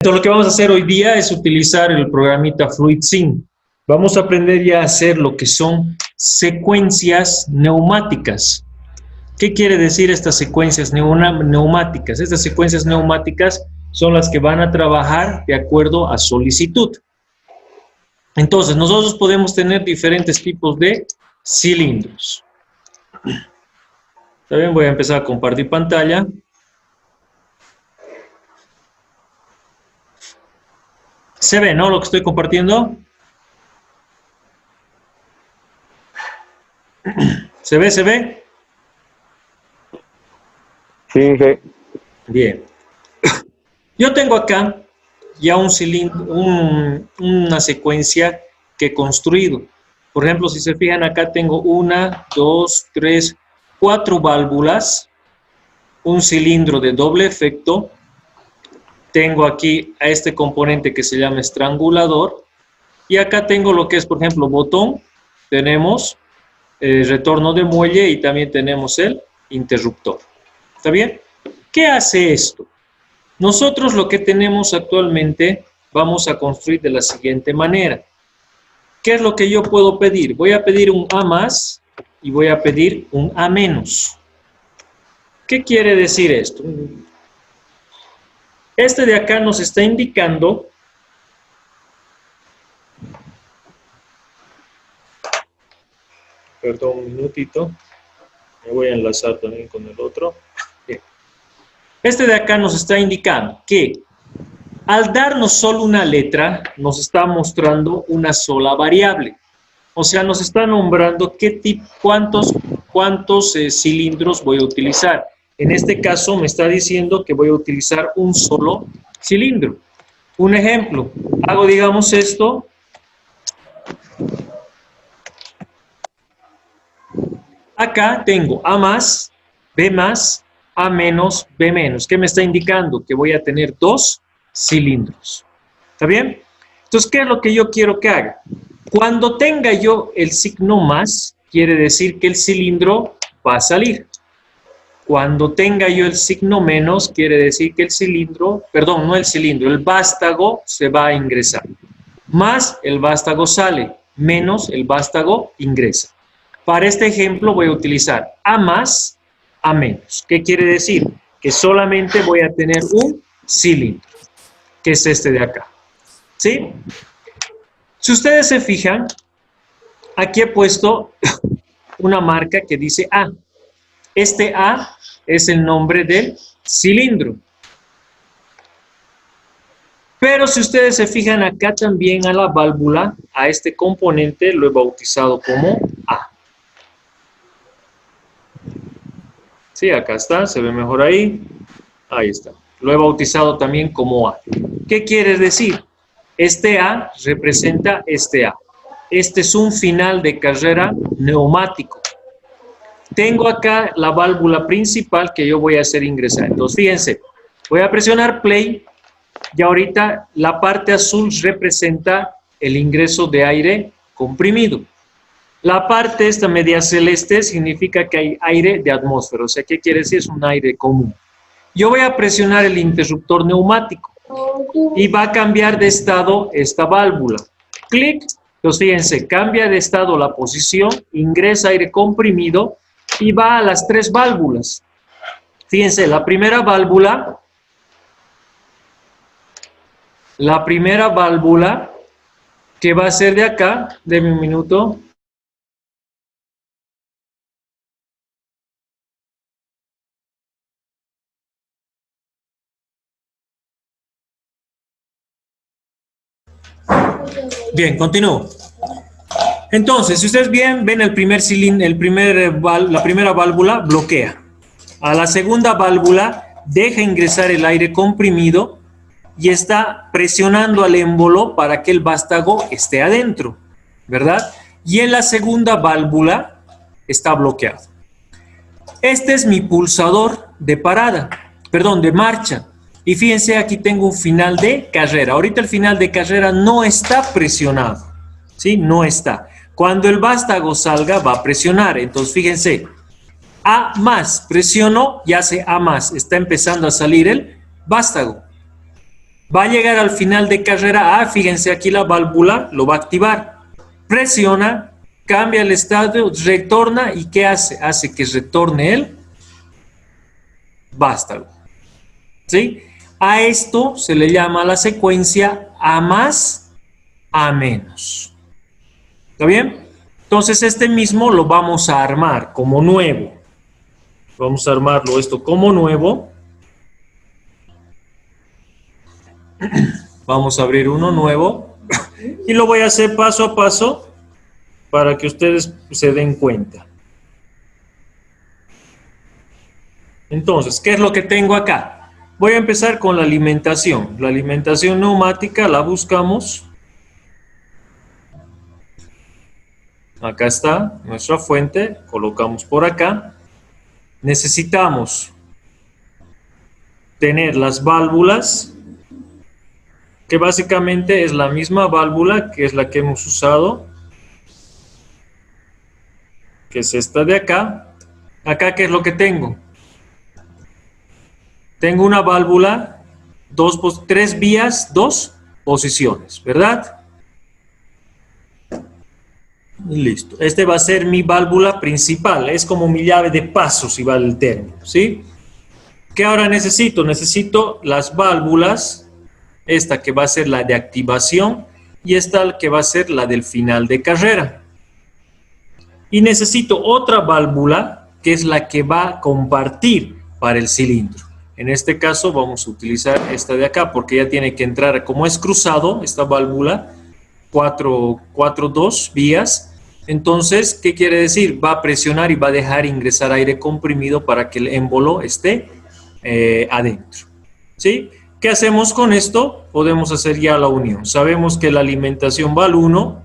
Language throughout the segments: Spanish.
Entonces, lo que vamos a hacer hoy día es utilizar el programita FluidSync. Vamos a aprender ya a hacer lo que son secuencias neumáticas. ¿Qué quiere decir estas secuencias neumáticas? Estas secuencias neumáticas son las que van a trabajar de acuerdo a solicitud. Entonces, nosotros podemos tener diferentes tipos de cilindros. Está bien, voy a empezar a compartir pantalla. ¿Se ve, no, lo que estoy compartiendo? ¿Se ve, se ve? Sí, sí. Bien. Yo tengo acá ya un cilindro, una secuencia que he construido. Por ejemplo, si se fijan acá tengo 1, 2, 3, 4 válvulas, un cilindro de doble efecto. Tengo aquí a este componente que se llama estrangulador. Y acá tengo lo que es, por ejemplo, botón. Tenemos retorno de muelle y también tenemos el interruptor. ¿Está bien? ¿Qué hace esto? Nosotros lo que tenemos actualmente vamos a construir de la siguiente manera. ¿Qué es lo que yo puedo pedir? Voy a pedir un A más y voy a pedir un A menos. ¿Qué quiere decir esto? Este de acá nos está indicando perdón un minutito, me voy a enlazar también con el otro. Bien. Este de acá nos está indicando que al darnos solo una letra, nos está mostrando una sola variable. O sea, nos está nombrando cuántos cilindros voy a utilizar. En este caso me está diciendo que voy a utilizar un solo cilindro. Un ejemplo, hago digamos esto. Acá tengo A más, B más, A menos, B menos. ¿Qué me está indicando? Que voy a tener 2 cilindros. ¿Está bien? Entonces, ¿qué es lo que yo quiero que haga? Cuando tenga yo el signo más, quiere decir que el cilindro va a salir. Cuando tenga yo el signo menos, quiere decir que el cilindro, perdón, no el cilindro, el vástago se va a ingresar. Más, el vástago sale. Menos, el vástago ingresa. Para este ejemplo voy a utilizar A más, A menos. ¿Qué quiere decir? Que solamente voy a tener un cilindro, que es este de acá. ¿Sí? Si ustedes se fijan, aquí he puesto una marca que dice A. Este A es el nombre del cilindro. Pero si ustedes se fijan acá también a la válvula, a este componente lo he bautizado como A. Sí, acá está, se ve mejor ahí. Ahí está. Lo he bautizado también como A. ¿Qué quiere decir? Este A representa este A. Este es un final de carrera neumático. Tengo acá la válvula principal que yo voy a hacer ingresar. Entonces, fíjense, voy a presionar play y ahorita la parte azul representa el ingreso de aire comprimido. La parte esta media celeste significa que hay aire de atmósfera, o sea, ¿qué quiere decir? Es un aire común. Yo voy a presionar el interruptor neumático y va a cambiar de estado esta válvula. Clic, entonces fíjense, cambia de estado la posición, ingresa aire comprimido y va a las 3 válvulas. Fíjense, la primera válvula que va a ser de acá, denme un minuto. Bien, continúo. Entonces, si ustedes ven el primer cilindro, la primera válvula bloquea. A la segunda válvula deja ingresar el aire comprimido y está presionando al émbolo para que el vástago esté adentro, ¿verdad? Y en la segunda válvula está bloqueado. Este es mi pulsador de parada, perdón, de marcha. Y fíjense, aquí tengo un final de carrera. Ahorita el final de carrera no está presionado, ¿sí? No está. Cuando el vástago salga, va a presionar. Entonces, fíjense, A más, presiono y hace A más. Está empezando a salir el vástago. Va a llegar al final de carrera A, fíjense aquí la válvula lo va a activar. Presiona, cambia el estado, retorna y ¿qué hace? Hace que retorne el vástago. ¿Sí? A esto se le llama la secuencia A más, A menos. ¿Está bien? Entonces este mismo lo vamos a armar como nuevo. Vamos a armarlo esto como nuevo. Vamos a abrir uno nuevo y lo voy a hacer paso a paso para que ustedes se den cuenta. Entonces, ¿qué es lo que tengo acá? Voy a empezar con la alimentación. La alimentación neumática la buscamos. Acá está nuestra fuente, colocamos por acá. Necesitamos tener las válvulas, que básicamente es la misma válvula que es la que hemos usado, que es esta de acá. Acá, ¿qué es lo que tengo? Tengo una válvula, tres vías, dos posiciones, ¿verdad? Y listo. Este va a ser mi válvula principal, es como mi llave de paso, si vale el término, ¿sí? ¿Qué ahora necesito? Necesito las válvulas, esta que va a ser la de activación y esta que va a ser la del final de carrera. Y necesito otra válvula que es la que va a compartir para el cilindro. En este caso vamos a utilizar esta de acá porque ya tiene que entrar, como es cruzado esta válvula, 2 vías. Entonces, ¿qué quiere decir? Va a presionar y va a dejar ingresar aire comprimido para que el émbolo esté adentro. ¿Sí? ¿Qué hacemos con esto? Podemos hacer ya la unión. Sabemos que la alimentación va al 1,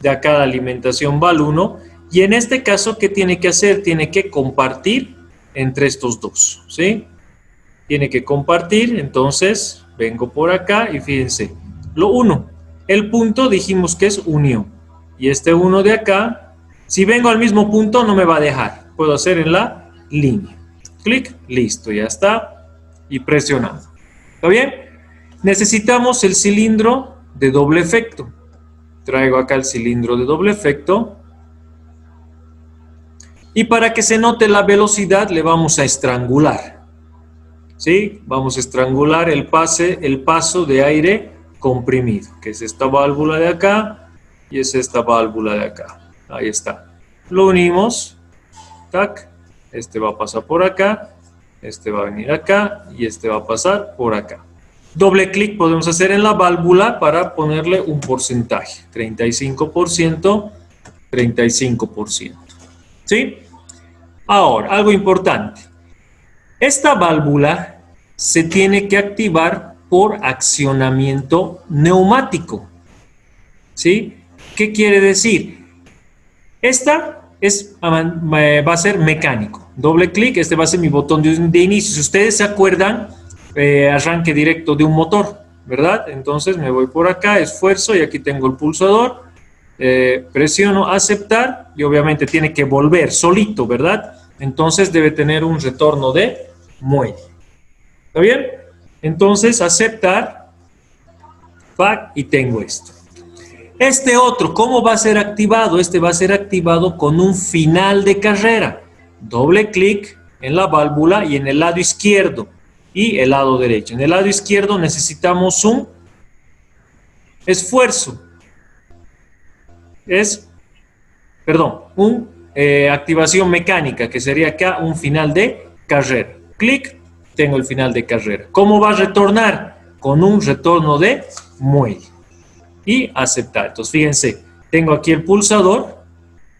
de acá la alimentación va al 1, y en este caso, ¿qué tiene que hacer? Tiene que compartir entre estos dos, ¿sí? Tiene que compartir, entonces vengo por acá y fíjense, lo 1, el punto dijimos que es unión, y este 1 de acá, si vengo al mismo punto no me va a dejar, puedo hacer en la línea, clic, listo, ya está, y presionado. ¿Está bien? Necesitamos el cilindro de doble efecto. Traigo acá el cilindro de doble efecto. Y para que se note la velocidad le vamos a estrangular. ¿Sí? Vamos a estrangular el paso de aire comprimido, que es esta válvula de acá y es esta válvula de acá. Ahí está. Lo unimos. Tac. Este va a pasar por acá. Este va a venir acá y este va a pasar por acá. Doble clic podemos hacer en la válvula para ponerle un porcentaje. 35%, 35%. ¿Sí? Ahora, algo importante. Esta válvula se tiene que activar por accionamiento neumático. ¿Sí? ¿Qué quiere decir? Esta va a ser mecánico. Doble clic, este va a ser mi botón de inicio. Si ustedes se acuerdan, arranque directo de un motor, ¿verdad? Entonces me voy por acá, esfuerzo y aquí tengo el pulsador. Presiono aceptar y obviamente tiene que volver solito, ¿verdad? Entonces debe tener un retorno de muelle. ¿Está bien? Entonces aceptar, y tengo esto. Este otro, ¿cómo va a ser activado? Este va a ser activado con un final de carrera. Doble clic en la válvula y en el lado izquierdo y el lado derecho. En el lado izquierdo necesitamos un esfuerzo. Activación mecánica, que sería acá un final de carrera. Clic, tengo el final de carrera. ¿Cómo va a retornar? Con un retorno de muelle. Y aceptar. Entonces, fíjense, tengo aquí el pulsador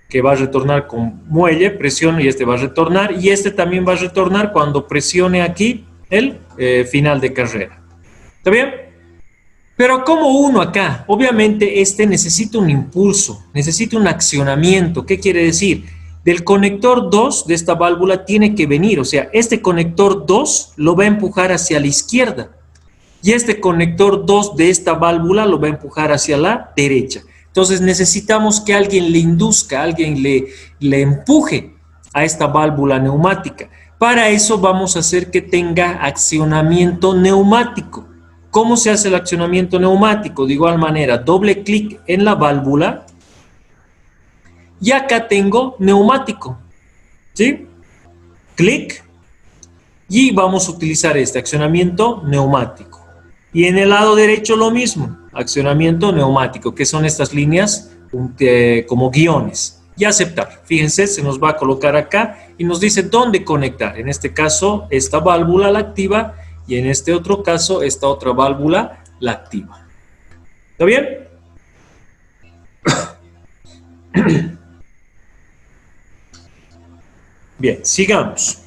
que va a retornar con muelle, presiono y este va a retornar. Y este también va a retornar cuando presione aquí el final de carrera. ¿Está bien? Pero como uno acá, obviamente este necesita un impulso, necesita un accionamiento. ¿Qué quiere decir? Del conector 2 de esta válvula tiene que venir, o sea, este conector 2 lo va a empujar hacia la izquierda y este conector 2 de esta válvula lo va a empujar hacia la derecha. Entonces necesitamos que alguien le induzca, alguien le empuje a esta válvula neumática. Para eso vamos a hacer que tenga accionamiento neumático. ¿Cómo se hace el accionamiento neumático? De igual manera, doble clic en la válvula y acá tengo neumático, ¿sí? Clic y vamos a utilizar este accionamiento neumático. Y en el lado derecho lo mismo, accionamiento neumático, que son estas líneas como guiones. Y aceptar. Fíjense, se nos va a colocar acá y nos dice dónde conectar. En este caso, esta válvula la activa y en este otro caso, esta otra válvula la activa. ¿Está bien? Bien, sigamos.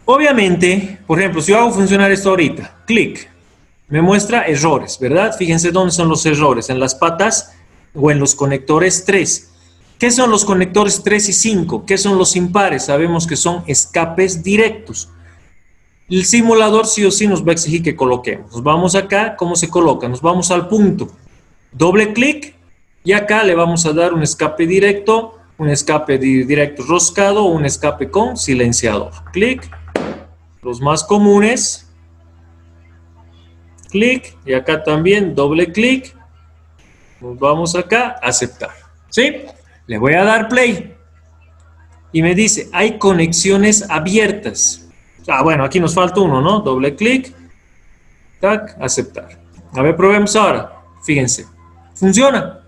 Obviamente, por ejemplo, si yo hago funcionar esto ahorita, clic, me muestra errores, ¿verdad? Fíjense dónde son los errores, en las patas o en los conectores 3. ¿Qué son los conectores 3 y 5? ¿Qué son los impares? Sabemos que son escapes directos. El simulador sí o sí nos va a exigir que coloquemos. Nos vamos acá, ¿cómo se coloca? Nos vamos al punto. Doble clic y acá le vamos a dar un escape directo roscado o un escape con silenciador. Clic. Los más comunes. Clic y acá también doble clic. Nos vamos acá, aceptar, ¿sí? Le voy a dar play y me dice, hay conexiones abiertas. Bueno, aquí nos falta uno, ¿no? Doble clic, tac, aceptar. A ver, probemos ahora. Fíjense, funciona,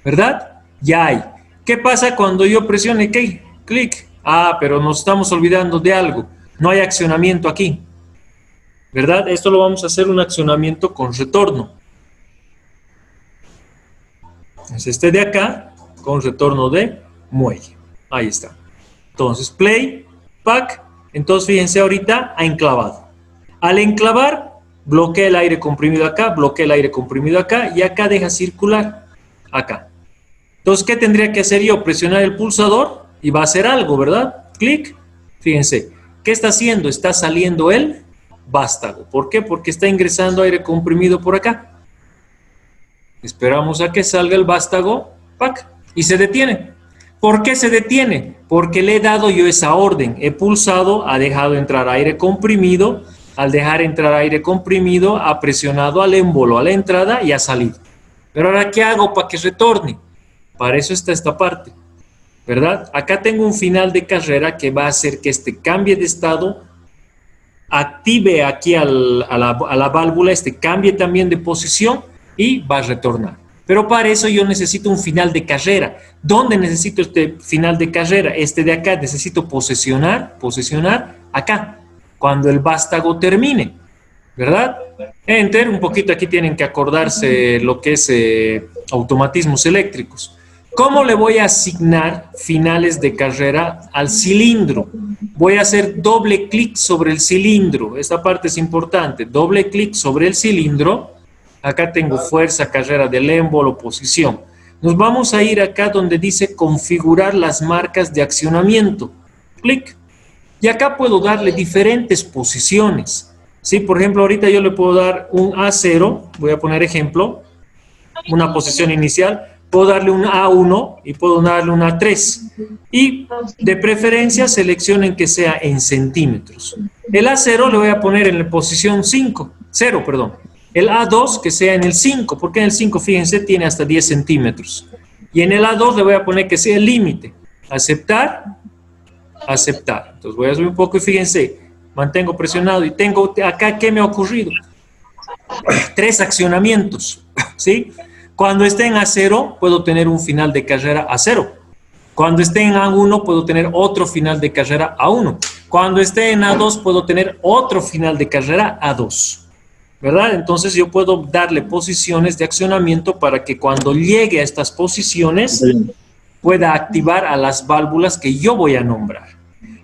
¿verdad? Ya hay. ¿Qué pasa cuando yo presione clic? Pero nos estamos olvidando de algo. No hay accionamiento aquí, ¿verdad? Esto lo vamos a hacer un accionamiento con retorno. Es este de acá, con retorno de muelle. Ahí está. Entonces, play, pack. Entonces, fíjense ahorita, ha enclavado. Al enclavar, bloquea el aire comprimido acá, bloquea el aire comprimido acá, y acá deja circular. Acá. Entonces, ¿qué tendría que hacer yo? Presionar el pulsador y va a hacer algo, ¿verdad? Clic. Fíjense. ¿Qué está haciendo? Está saliendo el vástago. ¿Por qué? Porque está ingresando aire comprimido por acá. Esperamos a que salga el vástago, ¡pac! Y se detiene. ¿Por qué se detiene? Porque le he dado yo esa orden. He pulsado, ha dejado entrar aire comprimido. Al dejar entrar aire comprimido, ha presionado al émbolo a la entrada y ha salido. Pero ahora, ¿qué hago para que retorne? Para eso está esta parte, ¿verdad? Acá tengo un final de carrera que va a hacer que este cambie de estado, active aquí a la válvula, cambie también de posición y va a retornar. Pero para eso yo necesito un final de carrera. ¿Dónde necesito este final de carrera? Este de acá, necesito posicionar acá, cuando el vástago termine, ¿verdad? Enter, un poquito aquí tienen que acordarse lo que es automatismos eléctricos. ¿Cómo le voy a asignar finales de carrera al cilindro? Voy a hacer doble clic sobre el cilindro. Esta parte es importante. Doble clic sobre el cilindro. Acá tengo fuerza, carrera del émbolo, posición. Nos vamos a ir acá donde dice configurar las marcas de accionamiento. Clic. Y acá puedo darle diferentes posiciones. ¿Sí? Por ejemplo, ahorita yo le puedo dar un A0. Voy a poner ejemplo. Una posición inicial. Puedo darle un A1 y puedo darle un A3. Y de preferencia seleccionen que sea en centímetros. El A0 le voy a poner en la posición 0, perdón. El A2 que sea en el 5, porque en el 5, fíjense, tiene hasta 10 centímetros. Y en el A2 le voy a poner que sea el límite. Aceptar, aceptar. Entonces voy a subir un poco y fíjense, mantengo presionado y tengo acá, ¿qué me ha ocurrido? 3 accionamientos, ¿sí? Cuando esté en A0, puedo tener un final de carrera A0. Cuando esté en A1, puedo tener otro final de carrera A1. Cuando esté en A2, puedo tener otro final de carrera A2. ¿Verdad? Entonces yo puedo darle posiciones de accionamiento para que cuando llegue a estas posiciones pueda activar a las válvulas que yo voy a nombrar.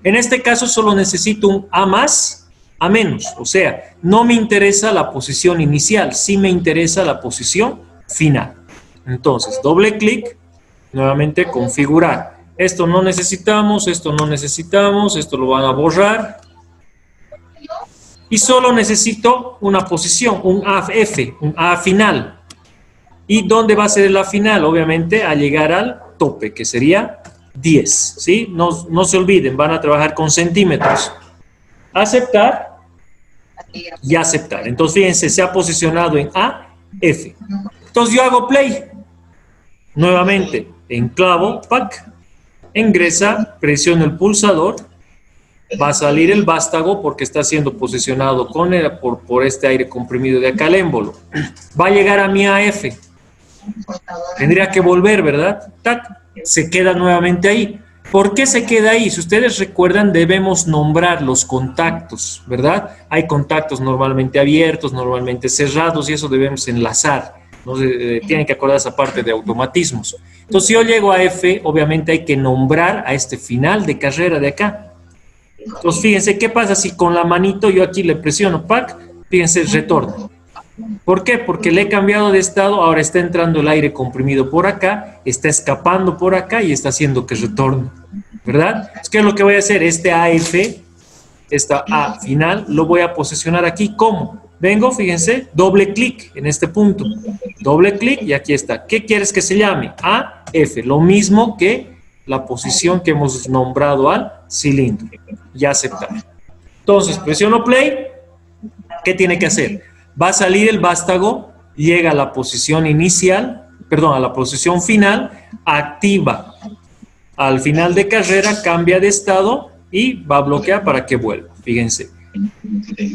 En este caso solo necesito un A más, A menos. O sea, no me interesa la posición inicial, sí me interesa la posición final. Entonces, doble clic, nuevamente configurar. Esto no necesitamos, esto no necesitamos, esto lo van a borrar. Y solo necesito una posición, un AF, un A final. ¿Y dónde va a ser el A final? Obviamente, al llegar al tope, que sería 10, ¿sí? No se olviden, van a trabajar con centímetros. Aceptar y aceptar. Entonces, fíjense, se ha posicionado en A, F. Entonces, yo hago play. Nuevamente, enclavo, pack, ingresa, presiono el pulsador, va a salir el vástago porque está siendo posicionado por este aire comprimido de acá el émbolo. Va a llegar a mi AF. Tendría que volver, ¿verdad? ¡Tac! Se queda nuevamente ahí. ¿Por qué se queda ahí? Si ustedes recuerdan, debemos nombrar los contactos, ¿verdad? Hay contactos normalmente abiertos, normalmente cerrados, y eso debemos enlazar. ¿No? Tienen que acordar esa parte de automatismos. Entonces, si yo llego a F, obviamente hay que nombrar a este final de carrera de acá. Entonces, fíjense, ¿qué pasa si con la manito yo aquí le presiono pack? Fíjense, retorna. ¿Por qué? Porque le he cambiado de estado, ahora está entrando el aire comprimido por acá, está escapando por acá y está haciendo que retorne, ¿verdad? ¿Qué es lo que voy a hacer? Este AF, esta A final, lo voy a posicionar aquí. ¿Cómo? Vengo, fíjense, doble clic en este punto. Doble clic y aquí está. ¿Qué quieres que se llame? AF, lo mismo que la posición que hemos nombrado al cilindro. Y aceptar. Entonces, presiono play. ¿Qué tiene que hacer? Va a salir el vástago, llega a la posición inicial, perdón, a la posición final, activa al final de carrera, cambia de estado y va a bloquear para que vuelva. Fíjense.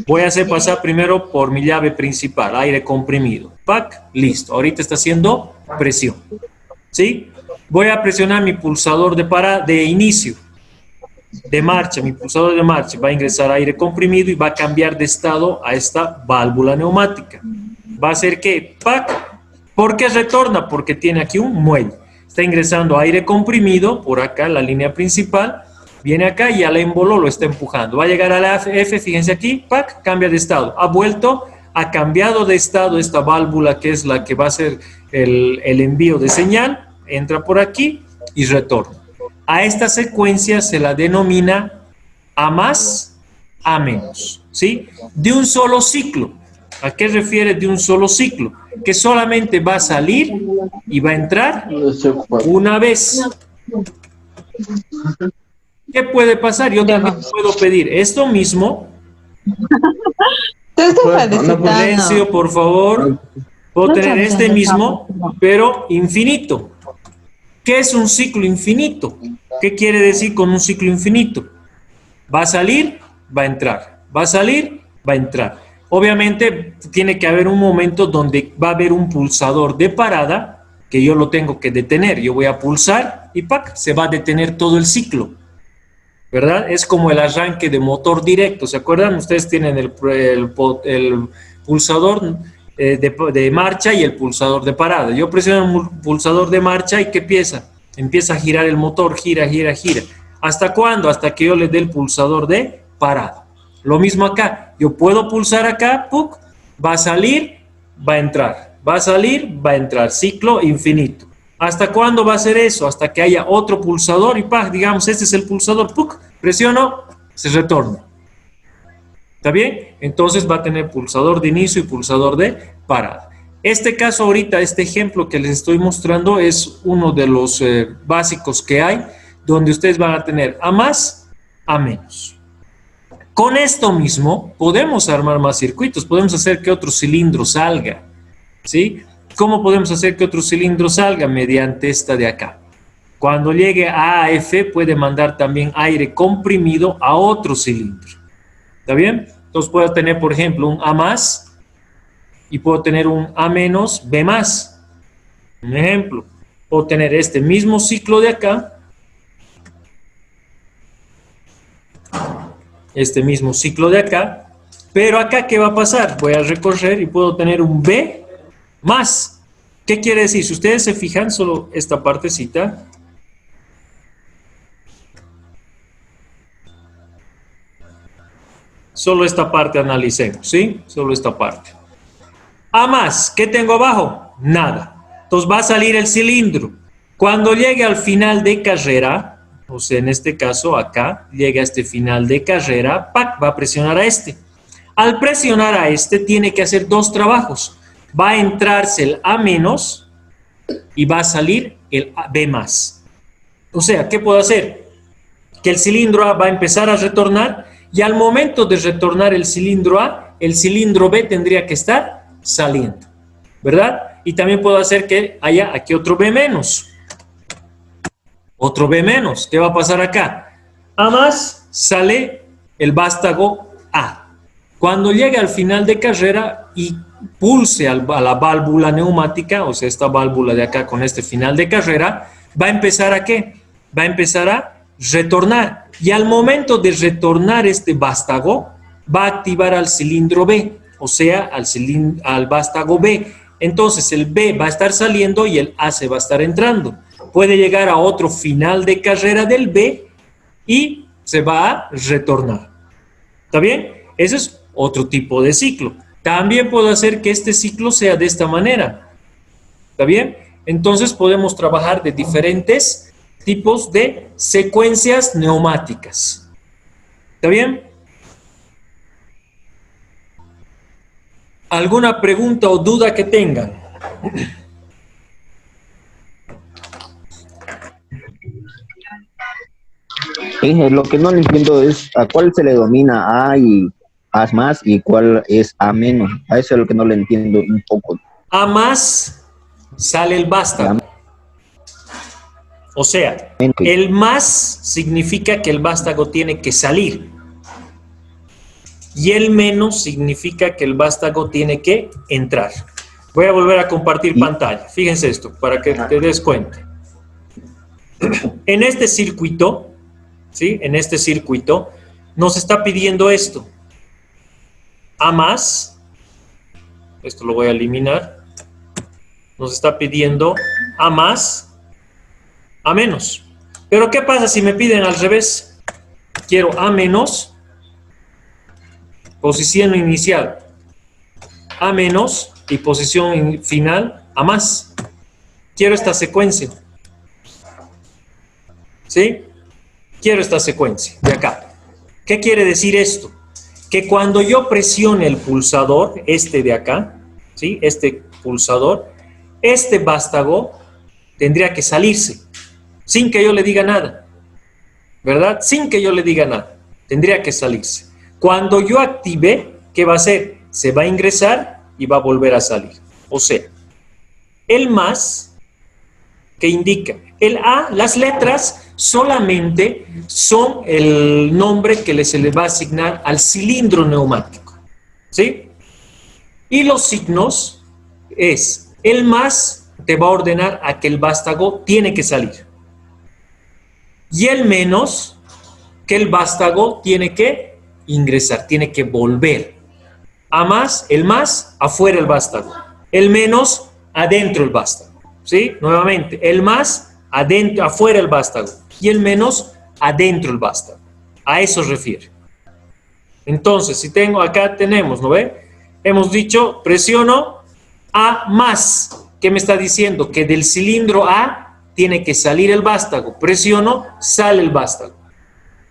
Voy a hacer pasar primero por mi llave principal, aire comprimido. Pack, listo. Ahorita está haciendo presión. ¿Sí? Voy a presionar mi pulsador de inicio, de marcha, mi pulsador de marcha. Va a ingresar aire comprimido y va a cambiar de estado a esta válvula neumática. Va a hacer que, pack, ¿por qué retorna? Porque tiene aquí un muelle. Está ingresando aire comprimido por acá, la línea principal. Viene acá y al émbolo lo está empujando. Va a llegar a la F, fíjense aquí, pack, cambia de estado. Ha vuelto, ha cambiado de estado esta válvula que es la que va a hacer el envío de señal. Entra por aquí y retorna. A esta secuencia se la denomina A más, A menos, ¿sí? De un solo ciclo. ¿A qué refiere de un solo ciclo? Que solamente va a salir y va a entrar una vez. ¿Qué puede pasar? Yo también puedo pedir esto mismo. Silencio, por favor. Puedo tener este mismo, pero infinito. ¿Qué es un ciclo infinito? ¿Qué quiere decir con un ciclo infinito? Va a salir, va a entrar. Va a salir, va a entrar. Obviamente tiene que haber un momento donde va a haber un pulsador de parada que yo lo tengo que detener. Yo voy a pulsar y ¡pac! Se va a detener todo el ciclo, ¿verdad? Es como el arranque de motor directo. ¿Se acuerdan? Ustedes tienen el pulsador de marcha y el pulsador de parada. Yo presiono el pulsador de marcha y ¿qué empieza? Empieza a girar el motor, gira, gira, gira. ¿Hasta cuándo? Hasta que yo le dé el pulsador de parada. Lo mismo acá. Yo puedo pulsar acá, ¡puc! Va a salir, va a entrar. Va a salir, va a entrar. Ciclo infinito. ¿Hasta cuándo va a ser eso? Hasta que haya otro pulsador y ¡pah! Digamos, este es el pulsador, ¡puc! Presiono, se retorna. ¿Está bien? Entonces va a tener pulsador de inicio y pulsador de parada. Este caso ahorita, este ejemplo que les estoy mostrando es uno de los básicos que hay, donde ustedes van a tener A más, A menos. Con esto mismo podemos armar más circuitos, podemos hacer que otro cilindro salga, ¿sí? ¿Cómo podemos hacer que otro cilindro salga? Mediante esta de acá. Cuando llegue a AF puede mandar también aire comprimido a otro cilindro. ¿Está bien? Entonces puedo tener, por ejemplo, un A más y puedo tener un A menos, B más. Un ejemplo. Puedo tener este mismo ciclo de acá. Este mismo ciclo de acá. Pero acá, ¿qué va a pasar? Voy a recorrer y puedo tener un B más. ¿Qué quiere decir? Si ustedes se fijan, solo esta partecita. Solo esta parte analicemos, ¿sí? Solo esta parte. A más, ¿qué tengo abajo? Nada. Entonces va a salir el cilindro. Cuando llegue al final de carrera, o sea, en este caso acá, llega a este final de carrera, ¡pac! Va a presionar a este. Al presionar a este, tiene que hacer dos trabajos. Va a entrarse el A menos y va a salir el B más. O sea, ¿qué puedo hacer? Que el cilindro A va a empezar a retornar y al momento de retornar el cilindro A, el cilindro B tendría que estar saliendo, ¿verdad? Y también puedo hacer que haya aquí otro B menos. Otro B menos. ¿Qué va a pasar acá? A más sale el vástago A. Cuando llegue al final de carrera y pulse a la válvula neumática, o sea, esta válvula de acá con este final de carrera, va a empezar ¿a qué? Va a empezar a retornar. Y al momento de retornar este vástago, va a activar al cilindro B, o sea, al vástago B. Entonces el B va a estar saliendo y el A se va a estar entrando. Puede llegar a otro final de carrera del B y se va a retornar. ¿Está bien? Ese es otro tipo de ciclo. También puedo hacer que este ciclo sea de esta manera. ¿Está bien? Entonces podemos trabajar de diferentes tipos de secuencias neumáticas. ¿Está bien? ¿Alguna pregunta o duda que tengan? Lo que no le entiendo es a cuál se le domina A y A más y cuál es A menos. A eso es lo que no le entiendo un poco. A más sale el vástago. O sea, el más significa que el vástago tiene que salir. Y el menos significa que el vástago tiene que entrar. Voy a volver a compartir pantalla. Fíjense esto, para que te des cuenta. En este circuito, ¿sí? En este circuito, nos está pidiendo esto. A más, esto lo voy a eliminar, nos está pidiendo A más, A menos. Pero ¿qué pasa si me piden al revés? Quiero A menos, posición inicial, A menos y posición final, A más. Quiero esta secuencia. ¿Sí? Quiero esta secuencia de acá. ¿Qué quiere decir esto? Que cuando yo presione el pulsador, este de acá, ¿sí? Este pulsador, este vástago tendría que salirse, sin que yo le diga nada, ¿verdad? Sin que yo le diga nada, tendría que salirse. Cuando yo active, ¿qué va a hacer? Se va a ingresar y va a volver a salir. O sea, el más, que indica, el A, las letras solamente son el nombre que se le va a asignar al cilindro neumático, ¿sí? Y los signos es, el más te va a ordenar a que el vástago tiene que salir. Y el menos, que el vástago tiene que ingresar, tiene que volver. A más, el más, afuera el vástago. El menos, adentro el vástago. ¿Sí? Nuevamente, el más, adentro, afuera el vástago. Y el menos, adentro el vástago. A eso se refiere. Entonces, si tengo, acá tenemos, ¿no ve? Hemos dicho, presiono A más. ¿Qué me está diciendo? Que del cilindro A tiene que salir el vástago. Presiono, sale el vástago.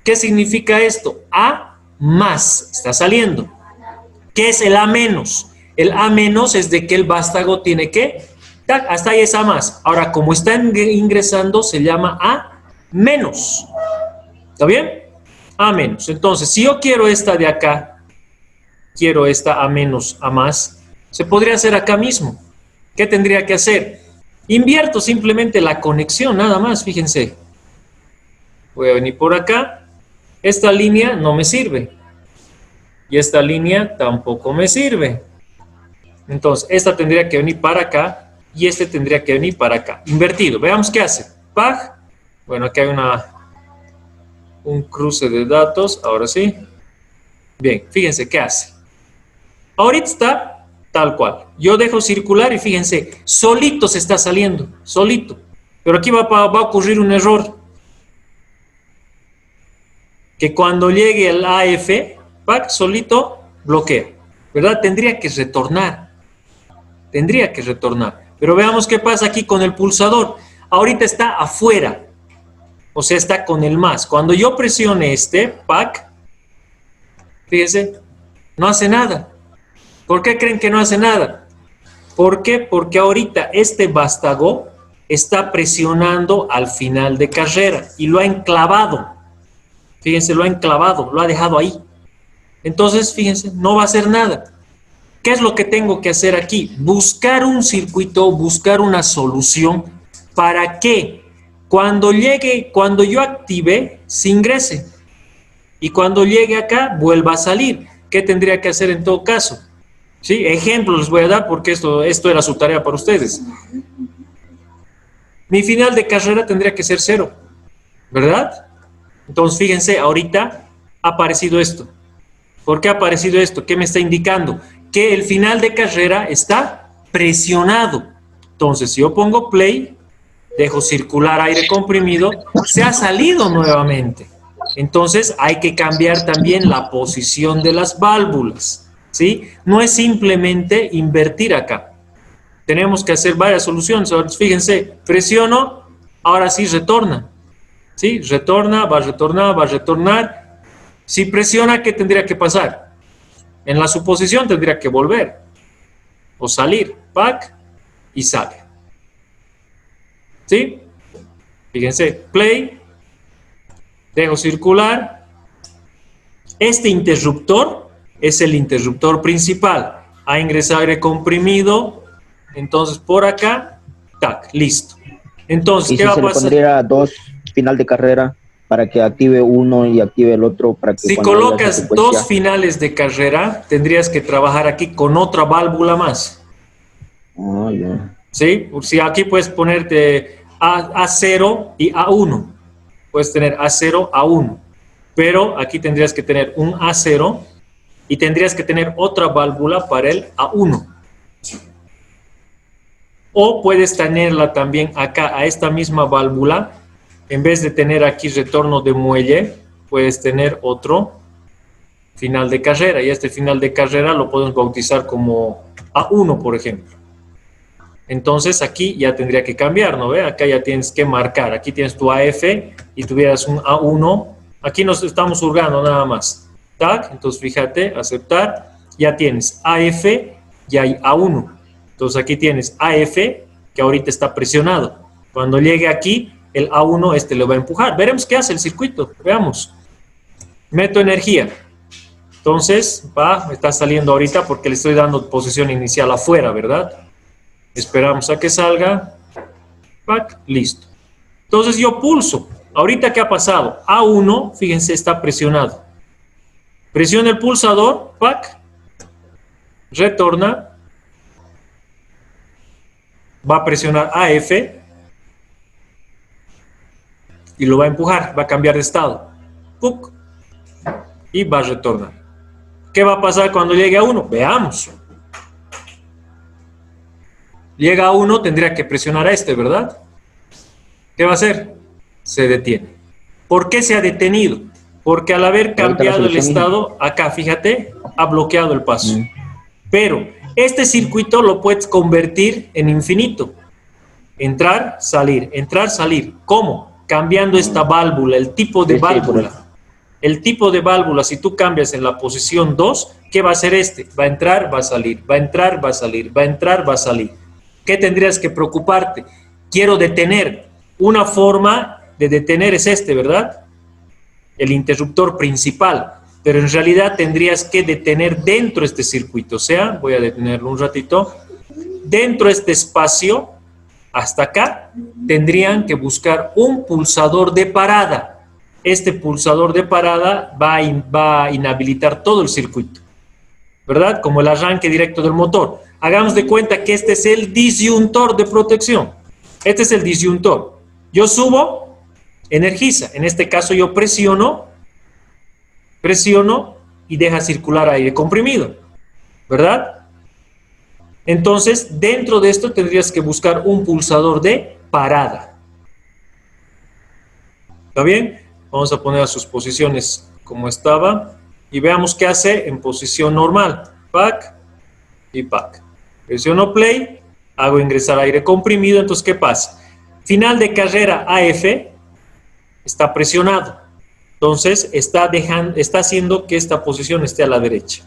¿Qué significa esto? A más está saliendo. ¿Qué es el A menos? El A menos es de que el vástago tiene que, hasta ahí es A más. Ahora, como está ingresando, se llama A menos. ¿Está bien? A menos. Entonces, si yo quiero esta de acá, quiero esta A menos, A más, se podría hacer acá mismo. ¿Qué tendría que hacer? Invierto simplemente la conexión, nada más, fíjense. Voy a venir por acá. Esta línea no me sirve. Y esta línea tampoco me sirve. Entonces, esta tendría que venir para acá y este tendría que venir para acá. Invertido. Veamos qué hace. PAG. Bueno, aquí hay un cruce de datos. Ahora sí. Bien, fíjense qué hace. Ahorita está tal cual. Yo dejo circular y fíjense, solito se está saliendo. Solito. Pero aquí va a ocurrir un error. Que cuando llegue el AF, PAC solito bloquea, ¿verdad? Tendría que retornar. Tendría que retornar. Pero veamos qué pasa aquí con el pulsador. Ahorita está afuera. O sea, está con el más. Cuando yo presione este, PAC, fíjense, no hace nada. ¿Por qué creen que no hace nada? ¿Por qué? Porque ahorita este vástago está presionando al final de carrera y lo ha enclavado. Fíjense, lo ha enclavado, lo ha dejado ahí. Entonces, fíjense, no va a hacer nada. ¿Qué es lo que tengo que hacer aquí? Buscar un circuito, buscar una solución para que cuando yo active, se ingrese. Y cuando llegue acá, vuelva a salir. ¿Qué tendría que hacer en todo caso? ¿Sí? Ejemplos les voy a dar porque esto era su tarea para ustedes. Mi final de carrera tendría que ser 0, ¿verdad? Entonces, fíjense, ahorita ha aparecido esto. ¿Por qué ha aparecido esto? ¿Qué me está indicando? Que el final de carrera está presionado. Entonces, si yo pongo play, dejo circular aire comprimido, se ha salido nuevamente. Entonces, hay que cambiar también la posición de las válvulas, ¿sí? No es simplemente invertir acá. Tenemos que hacer varias soluciones. Ahora, fíjense, presiono, ahora sí retorna. ¿Sí? Retorna, va a retornar, va a retornar. Si presiona, ¿qué tendría que pasar? En la suposición tendría que volver o salir, back y sale. ¿Sí? Fíjense, play, dejo circular. Este interruptor es el interruptor principal. Ha ingresado aire comprimido, entonces por acá, tac, listo. Entonces, ¿qué va a pasar? ¿Y si se le pondría 2 final de carrera para que active uno y active el otro? Para que si colocas 2 finales de carrera, tendrías que trabajar aquí con otra válvula más. Oh, yeah. ¿Sí? Si aquí puedes ponerte A0 y A1. Puedes tener A0, A1. Pero aquí tendrías que tener un A0 y tendrías que tener otra válvula para el A1. O puedes tenerla también acá, a esta misma válvula. En vez de tener aquí retorno de muelle, puedes tener otro final de carrera. Y este final de carrera lo podemos bautizar como A1, por ejemplo. Entonces aquí ya tendría que cambiar, ¿no ve? Acá ya tienes que marcar. Aquí tienes tu AF y tuvieras un A1. Aquí nos estamos hurgando nada más. ¿Tac? Entonces fíjate, aceptar. Ya tienes AF y hay A1. Entonces aquí tienes AF que ahorita está presionado. Cuando llegue aquí, el A1 lo va a empujar. Veremos qué hace el circuito. Veamos. Meto energía. Entonces, me está saliendo ahorita porque le estoy dando posición inicial afuera, ¿verdad? Esperamos a que salga. ¡Pac! Listo. Entonces yo pulso. Ahorita, ¿qué ha pasado? A1, fíjense, está presionado. Presiona el pulsador. ¡Pac! Retorna. Va a presionar AF. Y lo va a empujar. Va a cambiar de estado. ¡Puc! Y va a retornar. ¿Qué va a pasar cuando llegue a 1? Veamos. Llega a 1, tendría que presionar a ¿verdad? ¿Qué va a hacer? Se detiene. ¿Por qué se ha detenido? Porque al haber cambiado el estado, acá, fíjate, ha bloqueado el paso. Pero este circuito lo puedes convertir en infinito. Entrar, salir, entrar, salir. ¿Cómo? Cambiando esta válvula, el tipo de válvula. El tipo de válvula, si tú cambias en la posición 2, ¿qué va a hacer Va a entrar, va a salir, va a entrar, va a salir, va a entrar, va a salir. ¿Qué tendrías que preocuparte? Quiero detener. Una forma de detener es ¿verdad? El interruptor principal. Pero en realidad tendrías que detener dentro de este circuito. O sea, voy a detenerlo un ratito. Dentro de este espacio, hasta acá, tendrían que buscar un pulsador de parada. Este pulsador de parada va a inhabilitar todo el circuito, ¿verdad? Como el arranque directo del motor. Hagamos de cuenta que este es el disyuntor de protección. Este es el disyuntor. Yo subo, energiza. En este caso yo presiono y deja circular aire comprimido, ¿verdad? Entonces, dentro de esto tendrías que buscar un pulsador de parada. ¿Está bien? Vamos a poner a sus posiciones como estaba y veamos qué hace en posición normal. Pack y pack. Presiono play, hago ingresar aire comprimido, entonces ¿qué pasa? Final de carrera AF está presionado, entonces está haciendo que esta posición esté a la derecha.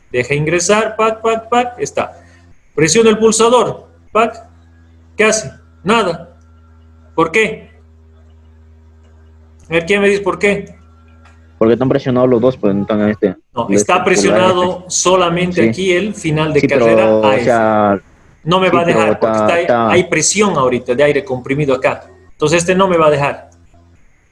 Deja ingresar, pack, está. Presiona el pulsador, pack, ¿qué hace? Nada. ¿Por qué? A ver, ¿quién me dice por qué? Porque están presionados los dos, pues entonces No, está presionado solamente Sí, aquí el final de sí, carrera pero, o AF. sea, No me sí, va a pero dejar porque hay presión ahorita de aire comprimido acá. Entonces este no me va a dejar.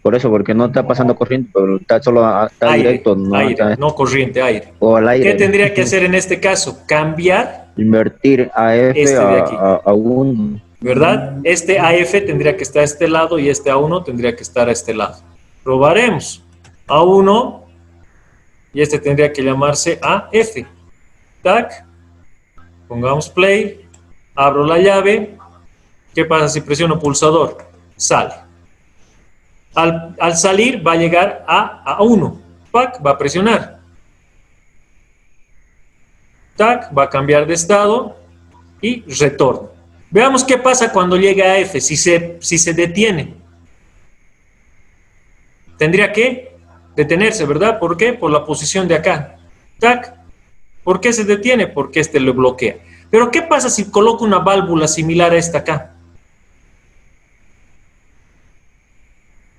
por eso, porque no está pasando corriente, pero está solo, está Aire, directo, no aire, está, no corriente, aire. o al ¿Qué aire. tendría que hacer en este caso? Cambiar Invertir AF este de aquí, a 1. ¿verdad? Este AF tendría que estar a este lado y este A1 tendría que estar a este lado. Probaremos. A1 y este tendría que llamarse AF. Tac. Pongamos play. Abro la llave. ¿Qué pasa si presiono pulsador? Sale. Al salir va a llegar a A1. Pac, va a presionar. Tac, va a cambiar de estado y retorno. Veamos qué pasa cuando llega a F, si se detiene. Tendría que detenerse, ¿verdad? ¿Por qué? Por la posición de acá. Tac. ¿Por qué se detiene? Porque este lo bloquea. Pero ¿qué pasa si coloco una válvula similar a esta acá?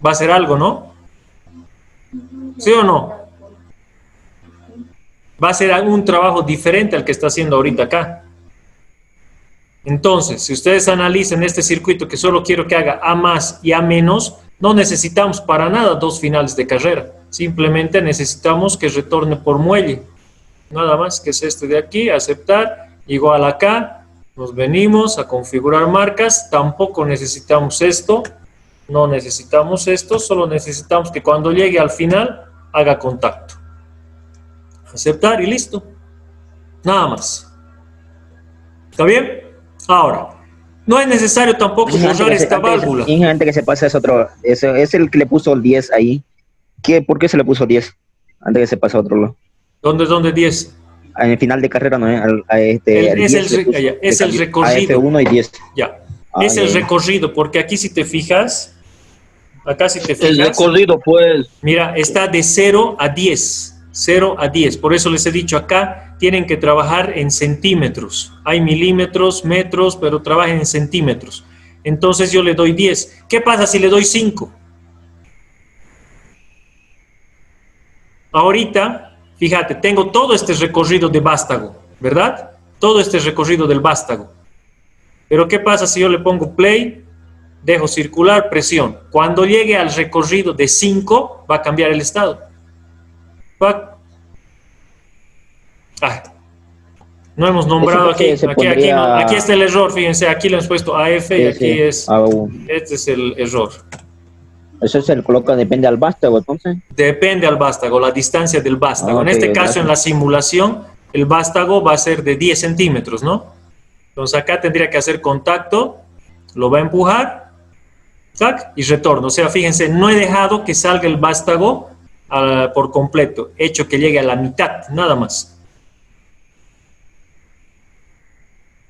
Va a hacer algo, ¿no? ¿Sí o no? Va a ser un trabajo diferente al que está haciendo ahorita acá. Entonces, si ustedes analizan este circuito que solo quiero que haga A más y A menos, no necesitamos para nada dos finales de carrera. Simplemente necesitamos que retorne por muelle. Nada más, que es este de aquí, aceptar, igual acá. Nos venimos a configurar marcas. Tampoco necesitamos esto. No necesitamos esto, solo necesitamos que cuando llegue al final haga contacto. Aceptar y listo. Nada más. ¿Está bien? Ahora, no es necesario tampoco borrar esta válvula. Antes que se pase es otro, es el que le puso el 10 ahí. ¿Por qué se le puso 10? Antes que se pase a otro lado. ¿Dónde 10? En el final de carrera, ¿no? Es el recorrido. F1 y 10. Ya. Es el recorrido, porque aquí si te fijas, acá si te fijas. El recorrido, pues. Mira, está de 0 a 10. 0 a 10. Por eso les he dicho acá, tienen que trabajar en centímetros. Hay milímetros, metros, pero trabajen en centímetros. Entonces yo le doy 10. ¿Qué pasa si le doy 5? Ahorita, fíjate, tengo todo este recorrido de vástago, ¿verdad? Todo este recorrido del vástago. Pero ¿qué pasa si yo le pongo play, dejo circular, presión? Cuando llegue al recorrido de 5, va a cambiar el estado. No hemos nombrado aquí. Aquí está el error, fíjense, aquí le hemos puesto AF y aquí es A1. Este es el error. Eso se le coloca, depende al vástago, entonces. Depende al vástago, la distancia del vástago. En este caso, en la simulación, el vástago va a ser de 10 centímetros, ¿no? Entonces acá tendría que hacer contacto, lo va a empujar, ¡tac! Y retorno. O sea, fíjense, no he dejado que salga el vástago por completo, he hecho que llegue a la mitad, nada más.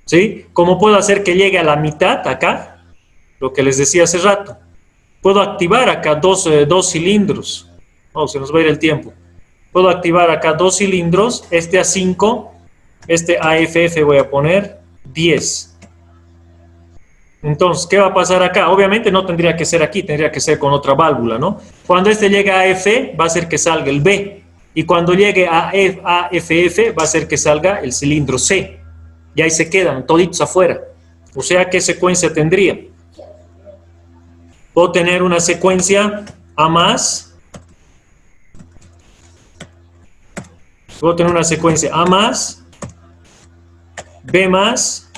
¿Sí? ¿Cómo puedo hacer que llegue a la mitad acá? Lo que les decía hace rato. Puedo activar acá dos cilindros. Oh, se nos va a ir el tiempo. Puedo activar acá 2 cilindros, este a 5, este AFF voy a poner 10. Entonces, ¿qué va a pasar acá? Obviamente no tendría que ser aquí, tendría que ser con otra válvula, ¿no? Cuando este llegue a F, va a hacer que salga el B. Y cuando llegue a AFF, va a hacer que salga el cilindro C. Y ahí se quedan toditos afuera. O sea, ¿qué secuencia tendría? Puedo tener una secuencia A más. Puedo tener una secuencia A más, B más,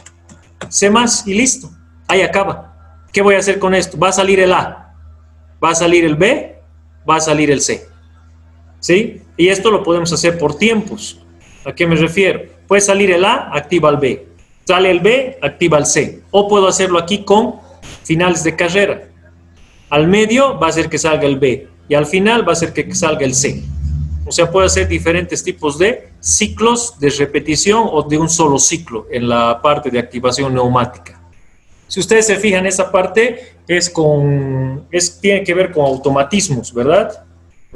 C más y listo. Ahí acaba. ¿Qué voy a hacer con esto? Va a salir el A, va a salir el B, va a salir el C. ¿Sí? Y esto lo podemos hacer por tiempos. ¿A qué me refiero? Puede salir el A, activa el B. Sale el B, activa el C. O puedo hacerlo aquí con finales de carrera. Al medio va a hacer que salga el B y al final va a hacer que salga el C. O sea, puede hacer diferentes tipos de ciclos de repetición o de un solo ciclo en la parte de activación neumática. Si ustedes se fijan, esa parte tiene que ver con automatismos, ¿verdad?